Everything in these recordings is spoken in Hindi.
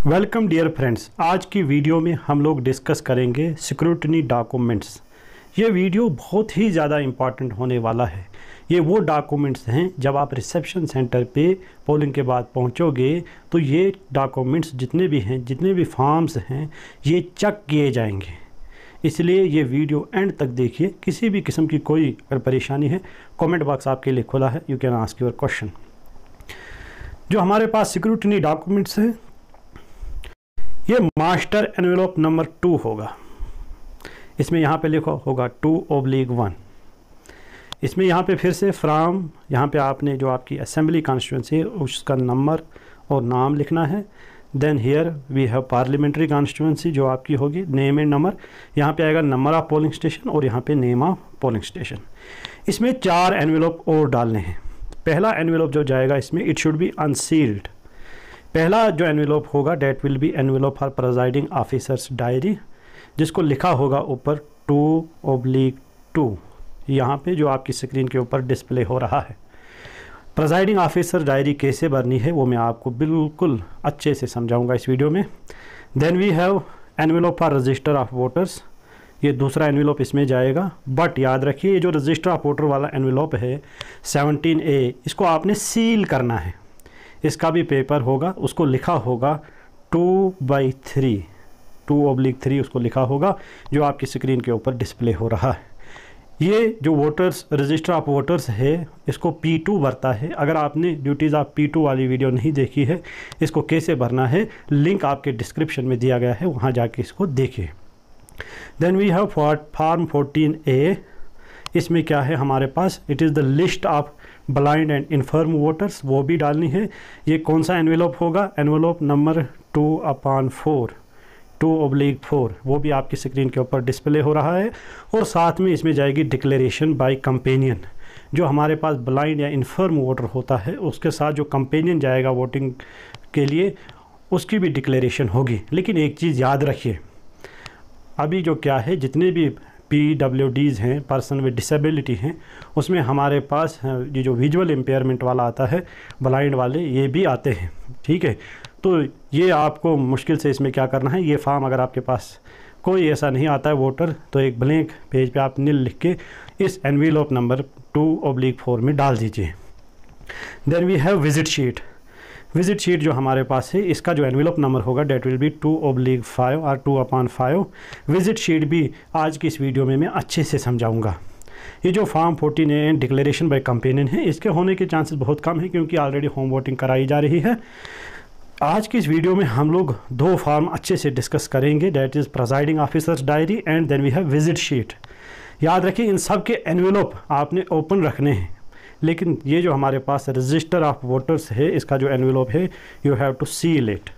Welcome dear friends. आज की वीडियो में हम लोग डिस्कस करेंगे स्क्रूटनी डॉक्यूमेंट्स। ये वीडियो बहुत ही ज़्यादा इम्पॉर्टेंट होने वाला है। ये वो डॉक्यूमेंट्स हैं जब आप रिसेप्शन सेंटर पे पोलिंग के बाद पहुंचोगे तो ये डॉक्यूमेंट्स जितने भी हैं, जितने भी फॉर्म्स हैं, ये चेक किए जाएंगे। इसलिए ये वीडियो एंड तक देखिए। किसी भी किस्म की कोई अगर परेशानी है, कमेंट बॉक्स आपके लिए खुला है, you can ask your question. जो हमारे पास स्क्रूटनी डॉक्यूमेंट्स हैं, ये मास्टर एनवेलप नंबर 2 होगा। इसमें यहाँ पे लिखा होगा 2/1। इसमें यहाँ पे फिर से फ्राम, यहाँ पे आपने जो आपकी असेंबली कॉन्स्टिट्यूंसी है उसका नंबर और नाम लिखना है। Then here we have parliamentary constituency जो आपकी होगी, नेम एंड नंबर। यहाँ पे आएगा नंबर ऑफ पोलिंग स्टेशन और यहाँ पे नेम ऑफ पोलिंग स्टेशन। इसमें 4 एनवेलप और डालने हैं। पहला एनवेलप जो जाएगा इसमें इट शुड बी अनसील्ड। पहला जो एनवेलप होगा that will be envelope for presiding officer's diary, जिसको लिखा होगा ऊपर 2/2। यहाँ पे जो आपकी स्क्रीन के ऊपर डिस्प्ले हो रहा है। प्रेजाइडिंग ऑफिसर डायरी कैसे भरनी है वो मैं आपको बिल्कुल अच्छे से समझाऊंगा इस वीडियो में। Then we have envelope for register of voters. ये दूसरा एनवेलप इसमें जाएगा। बट याद रखिए, ये जो रजिस्टर ऑफ वोटर वाला एनवेलप है 17A, इसको आपने सील करना है। इसका भी पेपर होगा, उसको लिखा होगा 2/3, 2/3 उसको लिखा होगा, जो आपकी स्क्रीन के ऊपर डिस्प्ले हो रहा है। ये जो वोटर्स रजिस्टर ऑफ वोटर्स है, इसको P2 भरता है। अगर आपने ड्यूटीज़ ऑफ P2 वाली वीडियो नहीं देखी है, इसको कैसे भरना है लिंक आपके डिस्क्रिप्शन में दिया गया है, वहाँ जाके इसको देखिए। Then we have form 14A। इसमें क्या है हमारे पास, it is the list of blind and infirm voters, वो भी डालनी है। ये कौन सा एनवेलप होगा, एनवेलप नंबर 2/4, 2/4, वो भी आपकी स्क्रीन के ऊपर डिस्प्ले हो रहा है। और साथ में इसमें जाएगी डिक्लेरेशन बाय कंपेनियन। जो हमारे पास ब्लाइंड या इन्फर्म वोटर होता है, उसके साथ जो कंपेनियन जाएगा वोटिंग के लिए, उसकी भी डिक्लेरेशन होगी। लेकिन एक चीज़ याद रखिए, अभी जो क्या है, जितने भी PWDs हैं, पर्सन विद डिसेबिलिटी हैं, उसमें हमारे पास ये जो विजुअल इम्पेयरमेंट वाला आता है, ब्लाइंड वाले, ये भी आते हैं। ठीक है, तो ये आपको मुश्किल से इसमें क्या करना है, ये फॉर्म अगर आपके पास कोई ऐसा नहीं आता है वोटर, तो एक ब्लैंक पेज पे आप नील लिख के इस एनवेलप नंबर 2/4 में डाल दीजिए। Then we have visit sheet. Visit sheet जो हमारे पास है, इसका जो एनवेलप नंबर होगा डेट विल बी 2/5 और 2/5। विजिट शीट भी आज की इस वीडियो में मैं अच्छे से समझाऊंगा। ये जो form 14A declaration by companion है, इसके होने के चांसेस बहुत कम है, क्योंकि ऑलरेडी होम वोटिंग कराई जा रही है। आज की इस वीडियो में हम लोग 2 फॉर्म अच्छे से डिस्कस करेंगे, that is presiding officer's diary and then we have visit sheet. याद रखिए, इन सब के एनवेलप आपने ओपन रखने हैं। लेकिन ये जो हमारे पास रजिस्टर ऑफ वोटर्स है, इसका जो एनवेलप है, you have to seal it.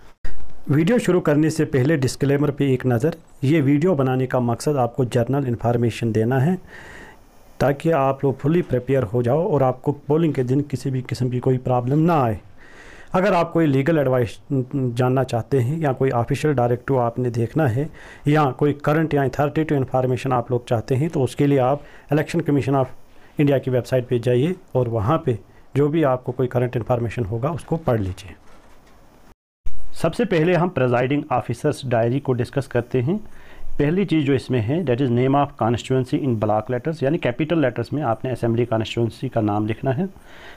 Video शुरू करने से पहले डिस्क्लेमर पे एक नज़र। ये वीडियो बनाने का मकसद आपको जर्नल इन्फॉर्मेशन देना है, ताकि आप लोग फुली प्रिपेयर हो जाओ और आपको पोलिंग के दिन किसी भी किस्म की कोई प्रॉब्लम ना आए। अगर आप कोई लीगल एडवाइस जानना चाहते हैं, या कोई ऑफिशियल डायरेक्टिव आपने देखना है, या कोई करंट या अथॉरिटेटिव इन्फॉर्मेशन आप लोग चाहते हैं, तो उसके लिए आप इलेक्शन कमीशन ऑफ इंडिया की वेबसाइट पे जाइए और वहाँ पे जो भी आपको कोई करंट इन्फॉर्मेशन होगा उसको पढ़ लीजिए। सबसे पहले हम प्रेजाइडिंग ऑफिसर्स डायरी को डिस्कस करते हैं। पहली चीज़ जो इसमें है, that is name of constituency in block letters, यानी कैपिटल लेटर्स में आपने असेंबली कॉन्स्टिट्यूंसी का नाम लिखना है।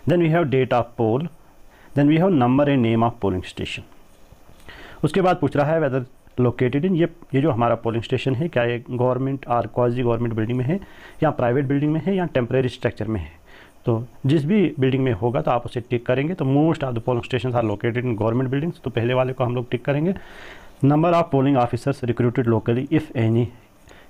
Then we have date of poll, then we have number and name of polling station. उसके बाद पूछ रहा है वेदर लोकेटेड इन, ये जो हमारा पोलिंग स्टेशन है, क्या ये गवर्नमेंट और क्वाजी गवर्नमेंट बिल्डिंग में है, या प्राइवेट बिल्डिंग में है, या टेम्परेरी स्ट्रक्चर में है। तो जिस भी बिल्डिंग में होगा तो आप उसे टिक करेंगे। तो most of the polling station are located in government buildings, तो पहले वाले को हम लोग टिक करेंगे। Number of polling officers recruited locally if any,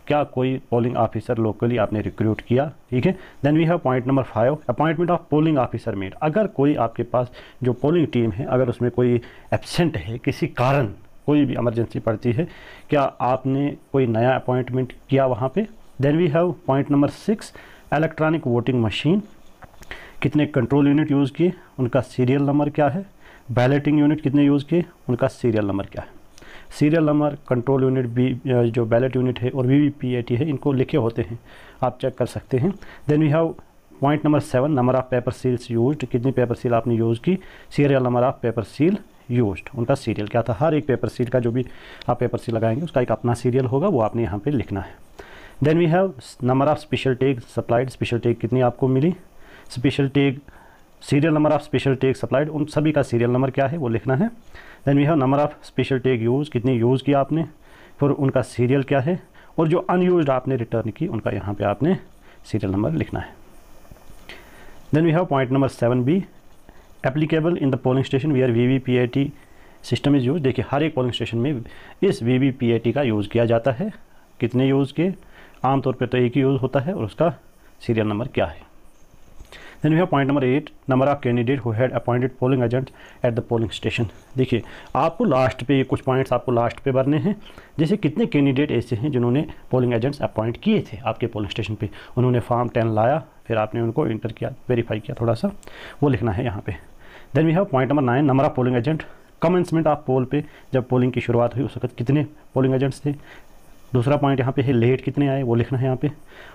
क्या कोई पोलिंग ऑफिसर लोकली आपने रिक्रूट किया। ठीक है। Then we have point number 5, appointment of polling officer made. अगर कोई आपके पास जो पोलिंग टीम है, अगर उसमें कोई एब्सेंट है, किसी कारण कोई भी इमरजेंसी पड़ती है, क्या आपने कोई नया अपॉइंटमेंट किया वहाँ पे। Then we have point number 6, electronic voting machine, कितने कंट्रोल यूनिट यूज़ किए, उनका सीरियल नंबर क्या है। बैलेटिंग यूनिट कितने यूज़ किए, उनका सीरियल नंबर क्या है। सीरियल नंबर, कंट्रोल यूनिट भी, जो बैलेट यूनिट है और VVPAT है, इनको लिखे होते हैं, आप चेक कर सकते हैं। Then we have point number 7, number of paper seals used, कितनी पेपर सील आपने यूज़ की। Serial number of paper seal used, उनका सीरियल क्या था। हर एक पेपर सीट का जो भी आप पेपर सीट लगाएंगे उसका एक अपना सीरियल होगा, वो आपने यहाँ पे लिखना है। Then we have number of special tag supplied, special tag कितनी आपको मिली, special tag serial number of special tag supplied, उन सभी का सीरियल नंबर क्या है वो लिखना है। Then we have number of special tag use, कितनी यूज़ किया आपने, फिर उनका सीरियल क्या है, और जो अनयूज्ड आपने रिटर्न की उनका यहाँ पे आपने सीरियल नंबर लिखना है। Then we have point number 7B, applicable in the polling station where VVPAT system is use. देखिए हर एक पोलिंग स्टेशन में इस VVPAT का यूज़ किया जाता है। कितने यूज़ के, आमतौर पे तो एक ही यूज़ होता है, और उसका सीरियल नंबर क्या है। Then we have point number 8, number of candidate who had appointed polling agent at the polling station. देखिए आपको लास्ट पे कुछ पॉइंट्स आपको लास्ट पे भरने हैं, जैसे कितने कैंडिडेट ऐसे हैं जिन्होंने पोलिंग एजेंट्स अपॉइंट किए थे आपके पोलिंग स्टेशन पे, उन्होंने फॉर्म 10 लाया, फिर आपने उनको इंटर किया, वेरीफाई किया थोड़ा सा, वो लिखना है यहाँ पे। Then we have point number 9, number of polling agent commencement of poll पे, जब पोलिंग की शुरुआत हुई उस वक्त कितने पोलिंग एजेंट्स थे। दूसरा पॉइंट यहाँ पे है लेट कितने आए, वो लिखना है यहाँ पे।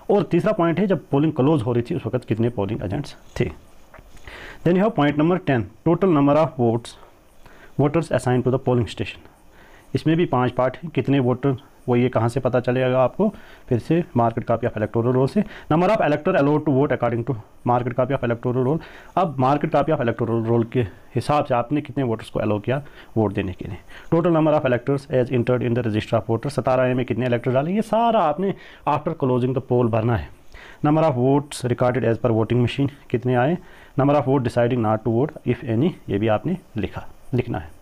और तीसरा पॉइंट है जब पोलिंग क्लोज हो रही थी उस वक्त कितने पोलिंग एजेंट्स थे। Then you have point number 10, total number of voters assign to the polling station. इसमें भी 5 पार्ट हैं, कितने वोटर, वो ये कहाँ से पता चलेगा आपको, फिर से marked copy of electoral roll से। Number of elector allowed to vote according to marked copy of electoral roll. अब marked copy of electoral roll के हिसाब से आपने कितने वोटर्स को अलाउ किया वोट देने के लिए। Total number of electors as entered in the register of voter, 17A में कितने इलेक्टर डालें, ये सारा आपने आफ्टर क्लोजिंग द पोल भरना है। Number of votes recorded as per voting machine कितने आए, number of vote deciding not to vote if any, ये भी आपने लिखना है।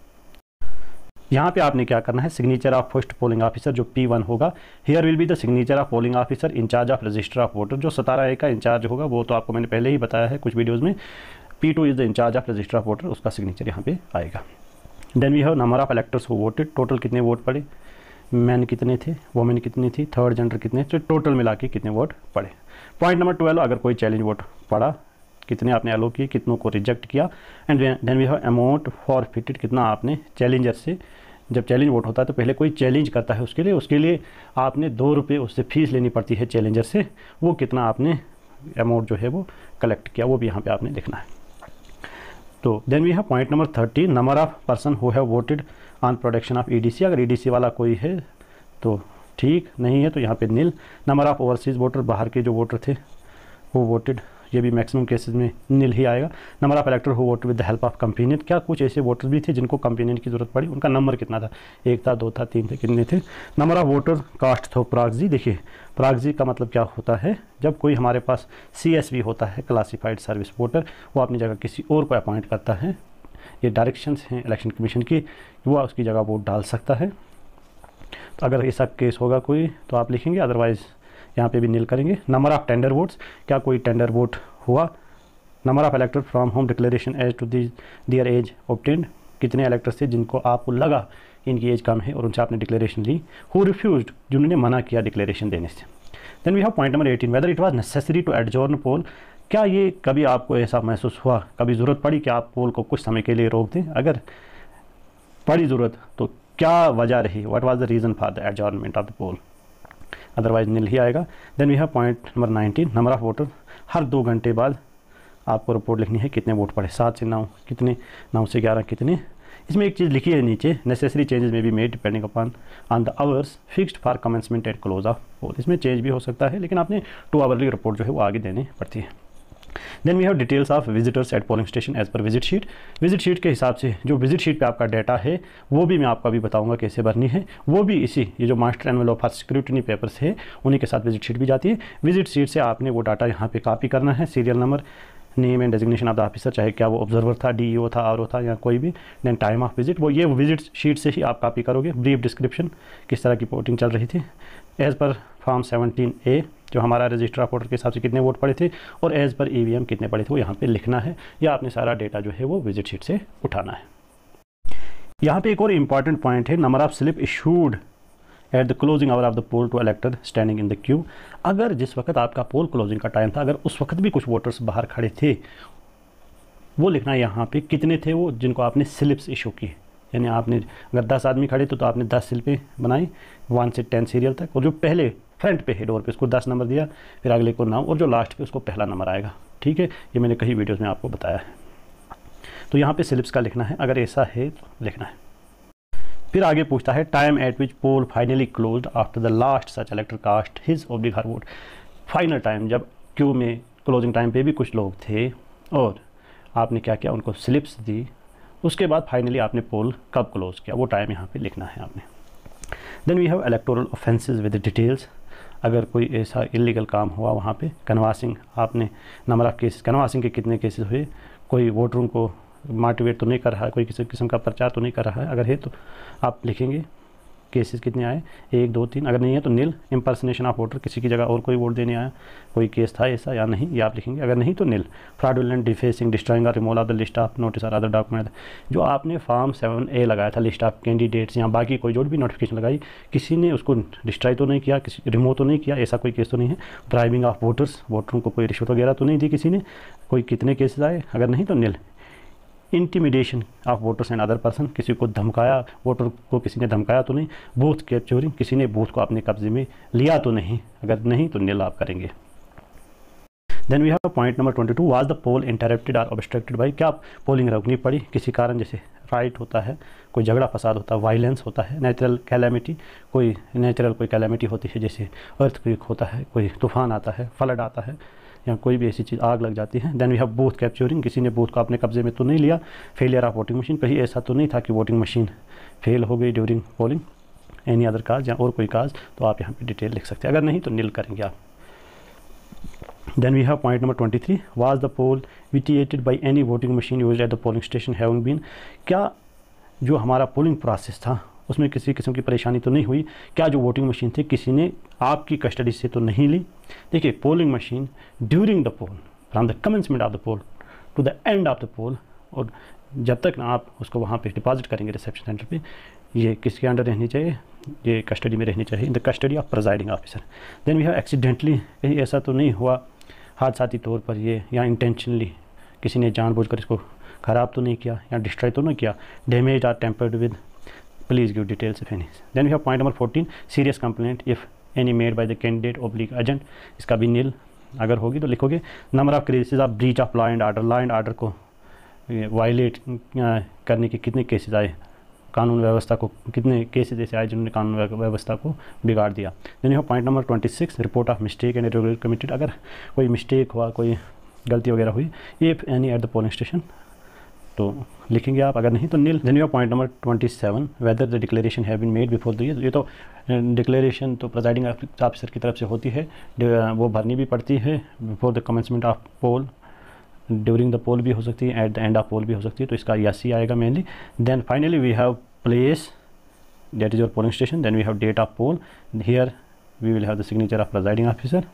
यहाँ पे आपने क्या करना है, signature of first polling officer जो P1 होगा, here will be the signature of polling officer incharge of register of voter. जो 17A का इंचार्ज होगा वो तो आपको मैंने पहले ही बताया है कुछ वीडियोज़ में, P2 is the incharge of register of voter, उसका सिग्नेचर यहाँ पे आएगा। Then we have number of electors who voted, total कितने वोट पड़े, मैन कितने थे, वोमेन कितनी थी, थर्ड जेंडर कितने थे, टोटल मिला के कितने वोट पड़े। पॉइंट नंबर 12, अगर कोई चैलेंज वोट पड़ा कितने आपने अलो किए, कितनों को रिजेक्ट किया। And then we have amount forfeited, कितना आपने चैलेंजर से, जब चैलेंज वोट होता है तो पहले कोई चैलेंज करता है उसके लिए आपने 2 रुपये उससे फीस लेनी पड़ती है चैलेंजर से, वो कितना आपने अमाउंट जो है वो कलेक्ट किया, वो भी यहाँ पे आपने लिखना है। तो then we have point number 13, number of person who have voted on production of EDC। अगर EDC वाला कोई है तो ठीक, नहीं है तो यहाँ पे नील। नंबर ऑफ ओवरसीज़ वोटर, बाहर के जो वोटर थे वो वोटेड, ये भी मैक्सिमम केसेस में नील ही आएगा। Number of इलेक्टर who voted with the help of companion, क्या कुछ ऐसे वोटर भी थे जिनको कंपेनियन की ज़रूरत पड़ी, उनका नंबर कितना था, 1 था, 2 था, 3 थे, कितने थे। नंबर ऑफ वोटर कास्ट थो प्रॉक्सी, देखिए प्रॉक्सी का मतलब क्या होता है, जब कोई हमारे पास CSV होता है क्लासिफाइड सर्विस वोटर, वो अपनी जगह किसी और को अपॉइंट करता है, ये डायरेक्शंस हैं इलेक्शन कमीशन की, वो उसकी जगह वोट डाल सकता है। तो अगर ऐसा केस होगा कोई तो आप लिखेंगे, अदरवाइज़ यहाँ पे भी नील करेंगे। नंबर ऑफ टेंडर वोट्स, क्या कोई टेंडर वोट हुआ। Number of elector from home declaration as to their age obtained, कितने इलेक्टर्स थे जिनको आपको लगा इनकी एज कम है और उनसे आपने डिक्लेरेशन ली। हु रिफ्यूज्ड, जिन्होंने मना किया डिक्लेरेशन देने से। Then we have point number 18, whether it was necessary to adjourn poll, क्या ये कभी आपको ऐसा महसूस हुआ, कभी ज़रूरत पड़ी कि आप पोल को कुछ समय के लिए रोक दें, अगर पड़ी ज़रूरत तो क्या वजह रही, what was the reason for the adjournment of the poll, otherwise nil ही आएगा। Then we have point number 19, number of voter, हर 2 घंटे बाद आपको रिपोर्ट लिखनी है कितने वोट पड़े, 7 से 9 कितने, 9 से 11 कितने। इसमें एक चीज़ लिखी है नीचे, necessary changes may be made depending upon on the hours fixed for commencement and close of poll, इसमें चेंज भी हो सकता है, लेकिन आपने 2 आवरली रिपोर्ट जो है वो आगे देनी पड़ती है। Then we have details of visitors at polling station as per visit sheet, visit sheet के हिसाब से जो विजिट शीट पे आपका डाटा है वो भी मैं आपको अभी बताऊंगा कैसे भरनी है, वो भी इसी ये जो master envelope for scrutiny papers है उन्हीं के साथ विजिट शीट भी जाती है। विजिट शीट से आपने वो डाटा यहाँ पे कॉपी करना है, serial number, name and designation of the officer, चाहे क्या वो ऑब्जर्वर था, DEO था, RO था या कोई भी, देन टाइम ऑफ विजिट, वो ये विजिट शीट से ही आप कॉपी करोगे। ब्रीफ डिस्क्रिप्शन, किस तरह की वोटिंग चल रही थी एज़ पर फॉर्म 17A, जो हमारा रजिस्टर ऑफ वोटर के हिसाब से कितने वोट पड़े थे, और एज़ पर EVM कितने पड़े थे, वो यहाँ पे लिखना है, या आपने सारा डेटा जो है वो विजिट शीट से उठाना है। यहाँ पे एक और इम्पॉर्टेंट पॉइंट है, number of slip issued at the closing hour of the poll to elector standing in the queue, अगर जिस वक्त आपका पोल क्लोजिंग का टाइम था, अगर उस वक्त भी कुछ वोटर्स बाहर खड़े थे, वो लिखना है यहाँ पे कितने थे वो जिनको आपने स्लिप्स इशू की, यानी आपने अगर 10 आदमी खड़े तो आपने 10 स्लिपें बनाई 1 से 10 सीरियल तक, और जो पहले फ्रंट पे है डोर पे उसको 10 नंबर दिया, फिर अगले को नाम, और जो लास्ट पे उसको पहला नंबर आएगा। ठीक है, ये मैंने कई वीडियोज़ में आपको बताया है। तो यहाँ पे स्लिप्स का लिखना है, अगर ऐसा है तो लिखना है। फिर आगे पूछता है time at which poll finally closed after the last such elector cast his oblique her vote. Final time, जब क्यू में क्लोजिंग टाइम पे भी कुछ लोग थे और आपने क्या किया, उनको स्लिप्स दी, उसके बाद फाइनली आपने पोल कब क्लोज किया वो टाइम यहाँ पे लिखना है आपने। Then we have electoral offences with details. अगर कोई ऐसा इलीगल काम हुआ वहाँ पे, कन्वासिंग, आपने नंबर ऑफ केसेस, कन्वासिंग के कितने केसेस हुए, कोई वोटरों को मोटिवेट तो नहीं कर रहा है, कोई किसी किस्म का प्रचार तो नहीं कर रहा है, अगर है तो आप लिखेंगे केसेस कितने आए, 1 2 3, अगर नहीं है तो नील। इम्पर्सनेशन ऑफ वोटर, किसी की जगह और कोई वोट देने आया, कोई केस था ऐसा या नहीं, ये आप लिखेंगे, अगर नहीं तो नील। फ्रॉडुलेंट, डिफेसिंग, डिस्ट्रॉइंग और removal of the list of notice और अदर डॉक्यूमेंट, जो आपने फॉर्म 7A लगाया था, लिस्ट ऑफ कैंडिडेट्स या बाकी कोई जो भी नोटिफिकेशन लगाई, किसी ने उसको डिस्ट्रॉय तो नहीं किया, किसी रिमूव तो नहीं किया, ऐसा कोई केस तो नहीं है। ब्राइबिंग ऑफ वोटर्स, वोटरों को कोई रिश्वत वगैरह तो नहीं दी किसी ने, कोई कितने केसेस आए, अगर नहीं तो nil. Intimidation of voters and other person, किसी को धमकाया, वोटर को किसी ने धमकाया तो नहीं। बूथ कैप्चरिंग, किसी ने बूथ को अपने कब्जे में लिया तो नहीं, अगर नहीं तो नील आप करेंगे। Then we have point number 22, was the poll interrupted और ऑब्स्ट्रक्टेड बाय, क्या पोलिंग रोकनी पड़ी किसी कारण, जैसे राइट होता है, कोई झगड़ा फसाद होता है, वायलेंस होता है, नेचुरल कैलेमिटी, कोई नेचुरल कोई कैलेमिटी होती है, जैसे अर्थक्वेक होता है, कोई तूफान आता है, फ्लड आता है, या कोई भी ऐसी चीज़, आग लग जाती है। Then we have booth capturing, किसी ने बूथ को अपने कब्जे में तो नहीं लिया। फेलियर ऑफ वोटिंग मशीन, कहीं ऐसा तो नहीं था कि वोटिंग मशीन फेल हो गई ड्यूरिंग पोलिंग, एनी अदर काज या और कोई काज, तो आप यहाँ पे डिटेल लिख सकते हैं, अगर नहीं तो नील करेंगे आप। Then we have point number 23, was the poll vitiated by any voting machine used at the polling station having been, क्या जो हमारा पोलिंग प्रोसेस था उसमें किसी किस्म की परेशानी तो नहीं हुई, क्या जो वोटिंग मशीन थी किसी ने आपकी कस्टडी से तो नहीं ली। देखिए, polling machine during the poll, from the commencement of the poll to the end of the poll, और जब तक ना आप उसको वहाँ पे डिपॉजिट करेंगे रिसेप्शन सेंटर पे, ये किसके अंडर रहनी चाहिए, ये कस्टडी में रहनी चाहिए, in the custody of presiding officer. Then we have accidentally, कहीं ऐसा तो नहीं हुआ हादसाती तौर पर ये, या इंटेंशनली किसी ने जानबूझकर इसको ख़राब तो नहीं किया या डिस्ट्रॉय तो नहीं किया, damage or tampered with, please give details if any. Then we have point number 14, serious complaint if any made by the candidate oblique agent, इसका भी नील, अगर होगी तो लिखोगे। Number of cases of breach of law and order, law and order को वायलेट करने के कितने केसेस आए, कानून व्यवस्था को कितने केसेस ऐसे आए जिन्होंने कानून व्यवस्था को बिगाड़ दिया। Then you have point number 26, report of mistake and irregular committed, अगर कोई मिस्टेक हुआ, कोई गलती वगैरह हुई, if any at the polling station, तो लिखेंगे आप, अगर नहीं तो nil. Then you have point number 27, whether the declaration have been made before the, ये तो डिक्लेरेशन तो प्रिजाइडिंग ऑफिसर की तरफ से होती है, वो भरनी भी पड़ती है, before the commencement of poll, during the poll भी हो सकती है, at the end of poll भी हो सकती है, तो इसका यस ही आएगा mainly. Then finally we have place, that is your polling station. Then we have date of poll, here we will have the signature of presiding officer.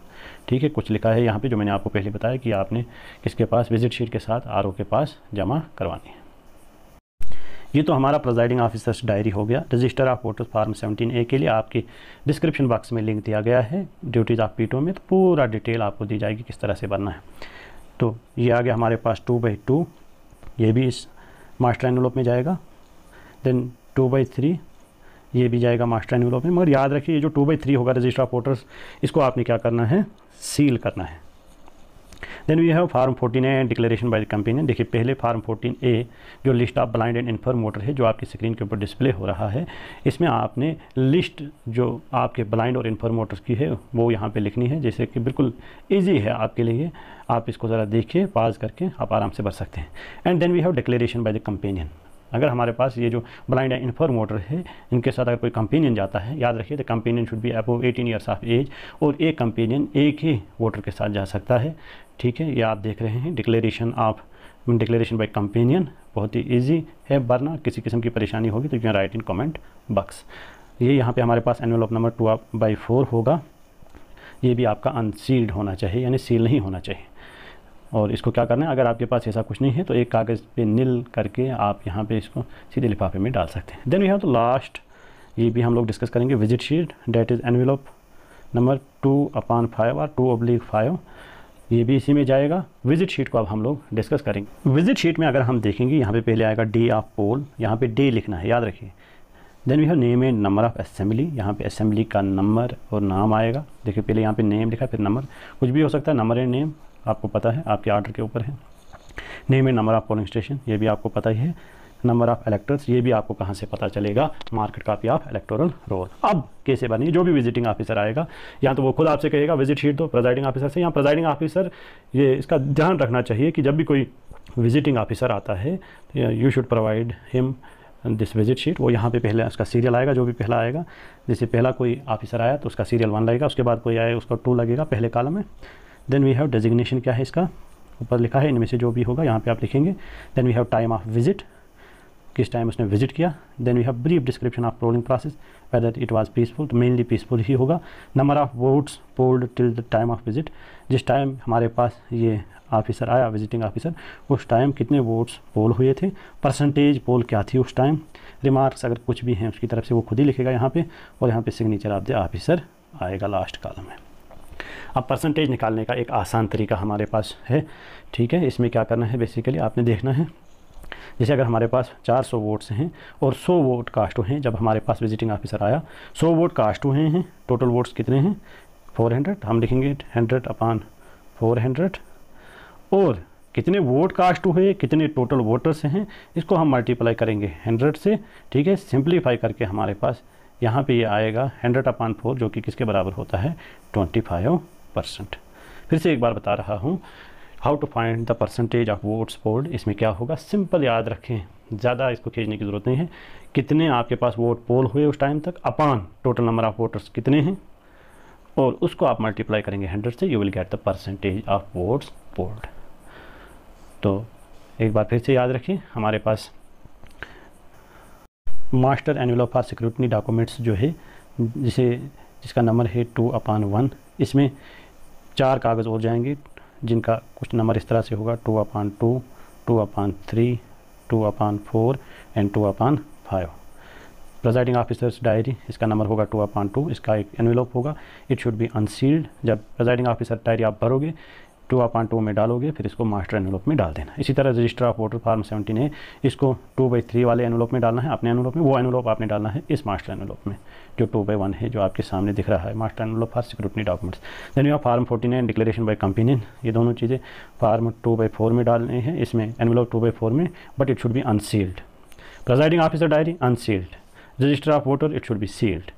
ठीक है, कुछ लिखा है यहाँ पे जो मैंने आपको पहले बताया कि आपने किसके पास, विजिट शीट के साथ आरओ के पास जमा करवानी है। ये तो हमारा प्रिजाइडिंग ऑफिसर्स डायरी हो गया। Register of voters form 17A के लिए आपके डिस्क्रिप्शन बॉक्स में लिंक दिया गया है, ड्यूटीज़ ऑफ पीटो में, तो पूरा डिटेल आपको दी जाएगी किस तरह से भरना है। तो ये आ गया हमारे पास 2/2, ये भी इस मास्टर एनवेलप में जाएगा। देन 2/3 ये भी जाएगा मास्टर एनवेलप में, मगर याद रखिए ये जो 2/3 होगा रजिस्टर ऑफ वोटर्स, इसको आपने क्या करना है, सील करना है। Then we have form 14A declaration by the companion. देखिए, पहले फार्म 14A जो list of blind and infirm voter है, जो आपकी स्क्रीन के ऊपर डिस्प्ले हो रहा है, इसमें आपने लिस्ट जो आपके ब्लाइंड और इन्फर्म वोटर्स की है वो यहाँ पे लिखनी है, जैसे कि बिल्कुल ईजी है आपके लिए, आप इसको ज़रा देखिए, पाज करके आप आराम से भर सकते हैं। And then we have declaration by the companion. अगर हमारे पास ये जो ब्लाइंड एंड इन्फर्म वोटर है, इनके साथ अगर कोई कंपेनियन जाता है, याद रखिए the companion should be above 18 years of age, और एक कंपेनियन एक ही वोटर के साथ जा सकता है। ठीक है, ये आप देख रहे हैं डिक्लेरेशन बाय कंपेनियन, बहुत ही ईजी है भरना। किसी किस्म की परेशानी होगी तो you can write in comment box. ये यहाँ पे हमारे पास एनवेलप नंबर 2/4 होगा, ये भी आपका अनसील्ड होना चाहिए, यानी सील नहीं होना चाहिए। और इसको क्या करना है, अगर आपके पास ऐसा कुछ नहीं है तो एक कागज़ पे नील करके आप यहाँ पे इसको सीधे लिफाफे में डाल सकते हैं। देन वी हैव तो लास्ट, ये भी हम लोग डिस्कस करेंगे, visit sheet, that is envelope number 2/5 और 2/5, ये भी इसी में जाएगा। विजिट शीट को अब हम लोग डिस्कस करेंगे। विजिट शीट में अगर हम देखेंगे, यहाँ पे पहले आएगा डे ऑफ पोल, यहाँ पे डे लिखना है, याद रखिए। Then we have name and number of assembly, यहाँ पे असेंबली का नंबर और नाम आएगा। देखिए, पहले यहाँ पे नेम लिखा, फिर नंबर, कुछ भी हो सकता है, नंबर एंड नेम आपको पता है, आपके आर्डर के ऊपर है। Name and number of polling station, ये भी आपको पता ही है। नंबर ऑफ इलेक्टर्स, ये भी आपको कहाँ से पता चलेगा, market copy of electoral roll. अब कैसे बनी, जो भी विजिटिंग ऑफिसर आएगा या तो वो खुद आपसे कहेगा विजिट शीट दो प्रेजाइडिंग ऑफिसर से, या प्रेजाइडिंग ऑफिसर, ये इसका ध्यान रखना चाहिए कि जब भी कोई विजिटिंग ऑफिसर आता है you should provide him this visit sheet. वो यहाँ पे पहले उसका सीरियल आएगा, जो भी पहला आएगा, जैसे पहला कोई ऑफिसर आया तो उसका सीरियल 1 लगेगा, उसके बाद कोई आए उसका 2 लगेगा पहले कॉलम में। देन वी हैव डेजिग्नेशन, क्या है इसका ऊपर लिखा है, इनमें से जो भी होगा यहाँ पे आप लिखेंगे। Then we have time of visit, किस टाइम उसने विजिट किया। Then we have brief description of polling process, whether it was peaceful, तो मेनली पीसफुल ही होगा। Number of votes polled till the time of visit, जिस टाइम हमारे पास ये ऑफिसर आया विजिटिंग ऑफिसर उस टाइम कितने वोट्स पोल हुए थे, परसेंटेज पोल क्या थी उस टाइम। रिमार्क्स अगर कुछ भी हैं उसकी तरफ से वो खुद ही लिखेगा यहाँ पे, और यहाँ पे सिग्नेचर ऑफ द ऑफिसर आएगा लास्ट कॉलम में। अब परसेंटेज निकालने का एक आसान तरीका हमारे पास है, ठीक है। इसमें क्या करना है, बेसिकली आपने देखना है, जैसे अगर हमारे पास 400 वोट्स हैं और 100 वोट कास्ट हुए हैं, जब हमारे पास विजिटिंग ऑफिसर आया 100 वोट कास्ट हुए हैं, टोटल वोट्स कितने हैं 400, हम लिखेंगे 100/400, और कितने वोट कास्ट हुए, कितने टोटल वोटर्स हैं, इसको हम मल्टीप्लाई करेंगे 100 से, ठीक है। सिंप्लीफाई करके हमारे पास यहाँ पे ये आएगा 100/4, जो कि किसके बराबर होता है 25%। फिर से एक बार बता रहा हूँ, how to find the percentage of votes polled. इसमें क्या होगा, सिंपल याद रखें, ज़्यादा इसको खींचने की ज़रूरत नहीं है। कितने आपके पास वोट पोल हुए उस टाइम तक upon total number of voters कितने हैं, और उसको आप मल्टीप्लाई करेंगे 100 से, you will get the percentage of votes polled. तो एक बार फिर से याद रखिए, हमारे पास master envelope for scrutiny documents जो है, जिसका नंबर है 2/1, इसमें 4 कागज़ और जाएंगे जिनका कुछ नंबर इस तरह से होगा 2/2, 2/3, 2/4 एंड 2/5। प्रेजाइडिंग ऑफिसर्स डायरी, इसका नंबर होगा 2/2, इसका एक एनवेलप होगा, इट शुड बी अनसील्ड। जब प्रेजाइडिंग ऑफिसर डायरी आप भरोगे 2/2 में डालोगे, फिर इसको मास्टर एनवेलप में डाल देना। इसी तरह register of voter form 17A, इसको 2/3 वाले एनवेलप में डालना है, अपने एनवेलप में, वो एनवेलप आपने डालना है इस मास्टर एनवेलप में जो 2/1 है, जो आपके सामने दिख रहा है, master envelope for scrutiny documents. Then you form 49 declaration by companion, ये दोनों चीज़ें फॉर्म 2/4 में डालने हैं, इसमें एनवेलप 2/4 में, but it should be unsealed. Presiding officer diary unsealed, register of voter it should be sealed,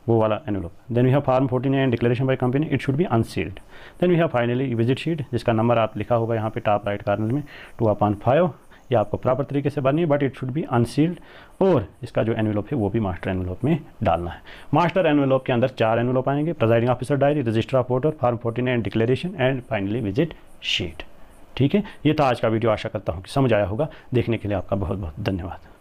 वो वाला envelope. Then we have form 49 declaration by company, it should be unsealed. Then we have finally visit sheet, जिसका नंबर आप लिखा होगा यहाँ पे टॉप राइट कॉर्नर में 2/5, ये आपको प्रॉपर तरीके से भरनी है, but it should be unsealed, और इसका जो एनवेलप है वो भी मास्टर एनवेलप में डालना है। मास्टर एनवेलप के अंदर 4 एनवेलप आएंगे, presiding officer diary, register of voter, form 49 declaration and finally visit sheet, ठीक है। ये था आज का वीडियो, आशा करता हूँ कि समझ आया होगा। देखने के लिए आपका बहुत बहुत धन्यवाद।